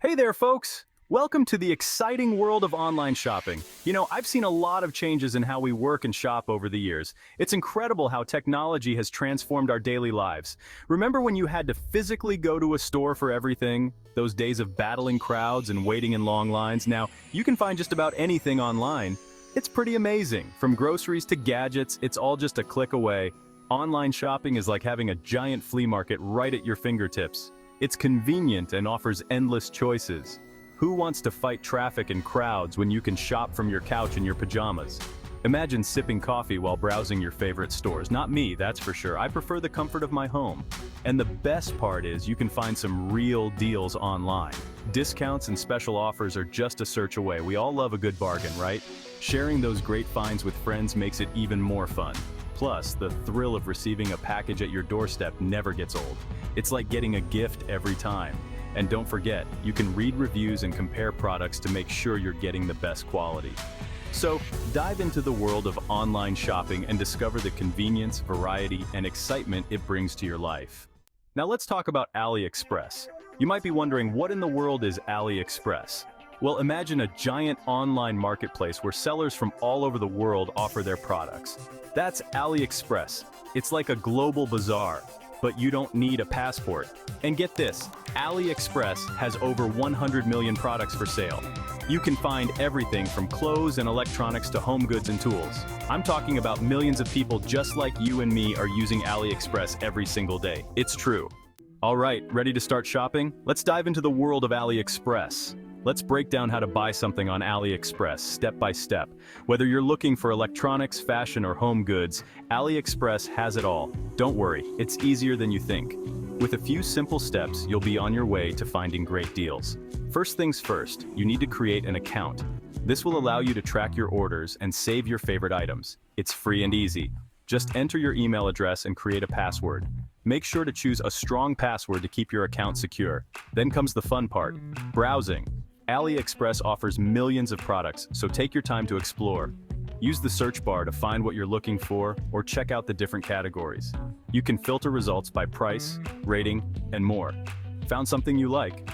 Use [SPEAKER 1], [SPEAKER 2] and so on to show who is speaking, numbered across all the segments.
[SPEAKER 1] Hey there, folks! Welcome to the exciting world of online shopping. I've seen a lot of changes in how we work and shop over the years. It's incredible how technology has transformed our daily lives. Remember when you had to physically go to a store for everything? Those days of battling crowds and waiting in long lines? Now, you can find just about anything online. It's pretty amazing. From groceries to gadgets, it's all just a click away. Online shopping is like having a giant flea market right at your fingertips. It's convenient and offers endless choices. Who wants to fight traffic and crowds when you can shop from your couch in your pajamas? Imagine sipping coffee while browsing your favorite stores. Not me, that's for sure. I prefer the comfort of my home. And the best part is you can find some real deals online. Discounts and special offers are just a search away. We all love a good bargain, right? Sharing those great finds with friends makes it even more fun. Plus, the thrill of receiving a package at your doorstep never gets old. It's like getting a gift every time. And don't forget, you can read reviews and compare products to make sure you're getting the best quality. So, dive into the world of online shopping and discover the convenience, variety, and excitement it brings to your life. Now let's talk about AliExpress. You might be wondering, what in the world is AliExpress? Well, imagine a giant online marketplace where sellers from all over the world offer their products. That's AliExpress. It's like a global bazaar, but you don't need a passport. And get this, AliExpress has over 100 million products for sale. You can find everything from clothes and electronics to home goods and tools. I'm talking about millions of people just like you and me are using AliExpress every single day. It's true. All right, ready to start shopping? Let's dive into the world of AliExpress. Let's break down how to buy something on AliExpress step by step. Whether you're looking for electronics, fashion, or home goods, AliExpress has it all. Don't worry, it's easier than you think. With a few simple steps, you'll be on your way to finding great deals. First things first, you need to create an account. This will allow you to track your orders and save your favorite items. It's free and easy. Just enter your email address and create a password. Make sure to choose a strong password to keep your account secure. Then comes the fun part, browsing. AliExpress offers millions of products, so take your time to explore. Use the search bar to find what you're looking for or check out the different categories. You can filter results by price, rating, and more. Found something you like?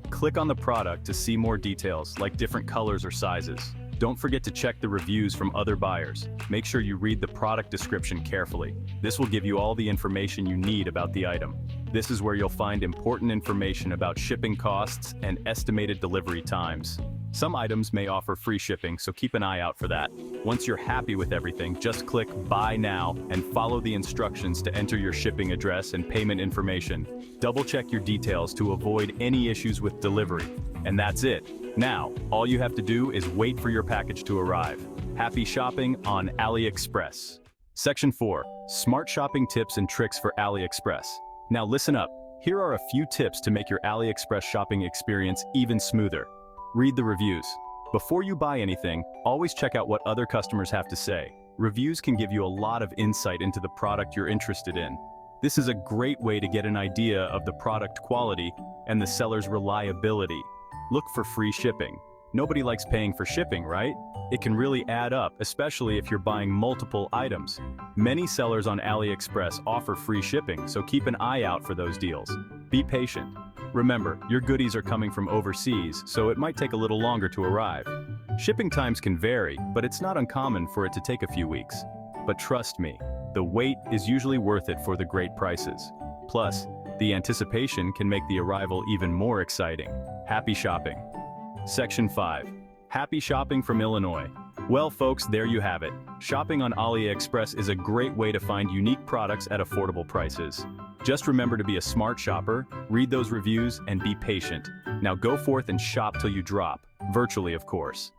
[SPEAKER 1] Click on the product to see more details, like different colors or sizes. Don't forget to check the reviews from other buyers. Make sure you read the product description carefully. This will give you all the information you need about the item. This is where you'll find important information about shipping costs and estimated delivery times. Some items may offer free shipping, so keep an eye out for that. Once you're happy with everything, just click Buy Now and follow the instructions to enter your shipping address and payment information. Double-check your details to avoid any issues with delivery. And that's it. Now, all you have to do is wait for your package to arrive. Happy shopping on AliExpress. Section 4. Smart shopping tips and tricks for AliExpress. Now listen up. Here are a few tips to make your AliExpress shopping experience even smoother. Read the reviews. Before you buy anything, always check out what other customers have to say. Reviews can give you a lot of insight into the product you're interested in. This is a great way to get an idea of the product quality and the seller's reliability. Look for free shipping. Nobody likes paying for shipping, right? It can really add up, especially if you're buying multiple items. Many sellers on AliExpress offer free shipping, so keep an eye out for those deals. Be patient. Remember, your goodies are coming from overseas, so it might take a little longer to arrive. Shipping times can vary, but it's not uncommon for it to take a few weeks. But trust me, the wait is usually worth it for the great prices. Plus, the anticipation can make the arrival even more exciting. Happy shopping. Section 5. Happy shopping from Illinois. Well, folks, there you have it. Shopping on AliExpress is a great way to find unique products at affordable prices. Just remember to be a smart shopper, read those reviews, and be patient. Now go forth and shop till you drop, virtually of course.